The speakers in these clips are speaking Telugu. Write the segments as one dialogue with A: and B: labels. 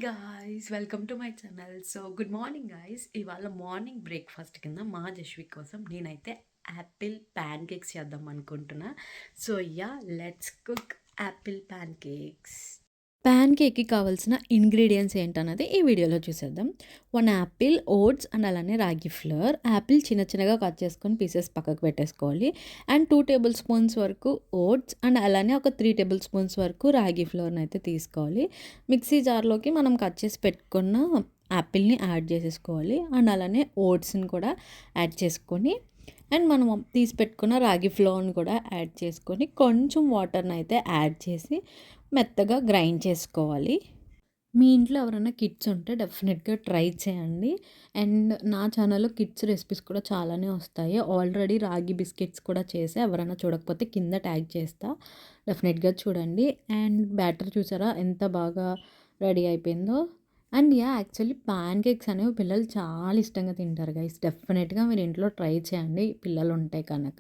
A: Guys welcome to my channel. So good morning guys. ఇవాళ మార్నింగ్ బ్రేక్ఫాస్ట్ కింద మా జశ్వి కోసం నేనైతే యాపిల్ ప్యాన్ కేక్స్ చేద్దాం అనుకుంటున్నా. So let's cook apple pancakes. ప్యాన్ కేక్‌కి కావాల్సిన ఇంగ్రీడియెంట్స్ ఏంటన్నది ఈ వీడియోలో చూసేద్దాం. 1 యాపిల్, ఓట్స్ అండ్ అలానే రాగి ఫ్లోర్. యాపిల్ చిన్న చిన్నగా కట్ చేసుకొని పీసెస్ పక్కకు పెట్టేసుకోవాలి. అండ్ 2 టేబుల్ స్పూన్స్ వరకు ఓట్స్ అండ్ అలానే ఒక 3 టేబుల్ స్పూన్స్ వరకు రాగి ఫ్లోర్‌ని అయితే తీసుకోవాలి. మిక్సీ జార్‌లోకి మనం కట్ చేసి పెట్టుకున్న యాపిల్‌ని యాడ్ చేసేసుకోవాలి. అండ్ అలానే ఓట్స్‌ని కూడా యాడ్ చేసుకొని అండ్ మనం తీసి పెట్టుకున్న రాగి ఫ్లోర్‌ని కూడా యాడ్ చేసుకొని కొంచెం వాటర్‌ని అయితే యాడ్ చేసి మెత్తగా గ్రైండ్ చేసుకోవాలి. మీ ఇంట్లో ఎవరైనా కిడ్స్ ఉంటే డెఫినెట్‌గా ట్రై చేయండి. అండ్ నా ఛానల్‌లో కిడ్స్ రెసిపీస్ కూడా చాలానే వస్తాయి. ఆల్రెడీ రాగి బిస్కెట్స్ కూడా చేశా. ఎవరైనా చూడకపోతే కింద ట్యాగ్ చేస్తా. డెఫినెట్‌గా చూడండి. అండ్ బ్యాటర్ చూసారా ఎంత బాగా రెడీ అయిపోయిందో. అండ్ యాక్చువల్లీ పాన్ కేక్స్ అనేవి పిల్లలు చాలా ఇష్టంగా తింటారు గైస్. డెఫినెట్‌గా మీరు ఇంట్లో ట్రై చేయండి పిల్లలు ఉంటే కనుక.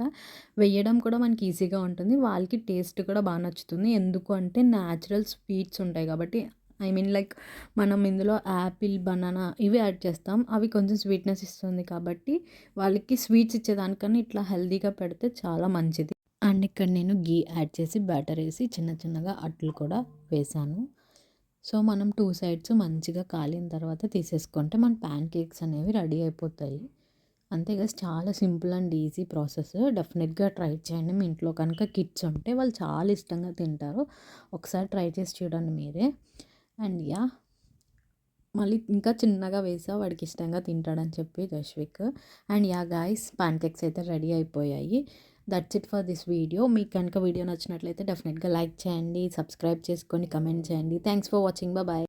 A: వేయడం కూడా మనకి ఈజీగా ఉంటుంది. వాళ్ళకి టేస్ట్ కూడా బాగా నచ్చుతుంది. ఎందుకు అంటే న్యాచురల్ స్వీట్స్ ఉంటాయి కాబట్టి ఐ మీన్ లైక్ మనం ఇందులో యాపిల్, బనానా ఇవి యాడ్ చేస్తాం. అవి కొంచెం స్వీట్‌నెస్ ఇస్తుంది కాబట్టి వాళ్ళకి స్వీట్స్ ఇచ్చేదానికన్నా ఇట్లా హెల్తీగా పెడితే చాలా మంచిది. అండ్ ఇక్కడ నేను ఘీ యాడ్ చేసి బ్యాటర్ వేసి చిన్న చిన్నగా అట్లు కూడా వేశాను. సో మనం 2 సైడ్స్ మంచిగా కాలిన తర్వాత తీసేసుకుంటే మన ప్యాన్ కేక్స్ అనేవి రెడీ అయిపోతాయి. అంతే గైస్, చాలా సింపుల్ అండ్ ఈజీ ప్రాసెస్. డెఫినెట్‌గా ట్రై చేయండి. మీ ఇంట్లో కనుక కిడ్స్ ఉంటే వాళ్ళు చాలా ఇష్టంగా తింటారు. ఒకసారి ట్రై చేసి చూడండి మీరే. అండ్ మళ్ళీ ఇంకా చిన్నగా వేసా వాడికి ఇష్టంగా తింటాడని చెప్పి Jashwik. And guys, pan cakes అయితే రెడీ అయిపోయాయి. That's it for this video. మీకు కనుక వీడియో నచ్చినట్లయితే డెఫినెట్‌గా లైక్ చేయండి, సబ్స్క్రైబ్ చేసుకొని కమెంట్ చేయండి. Thanks for watching. బాయ్.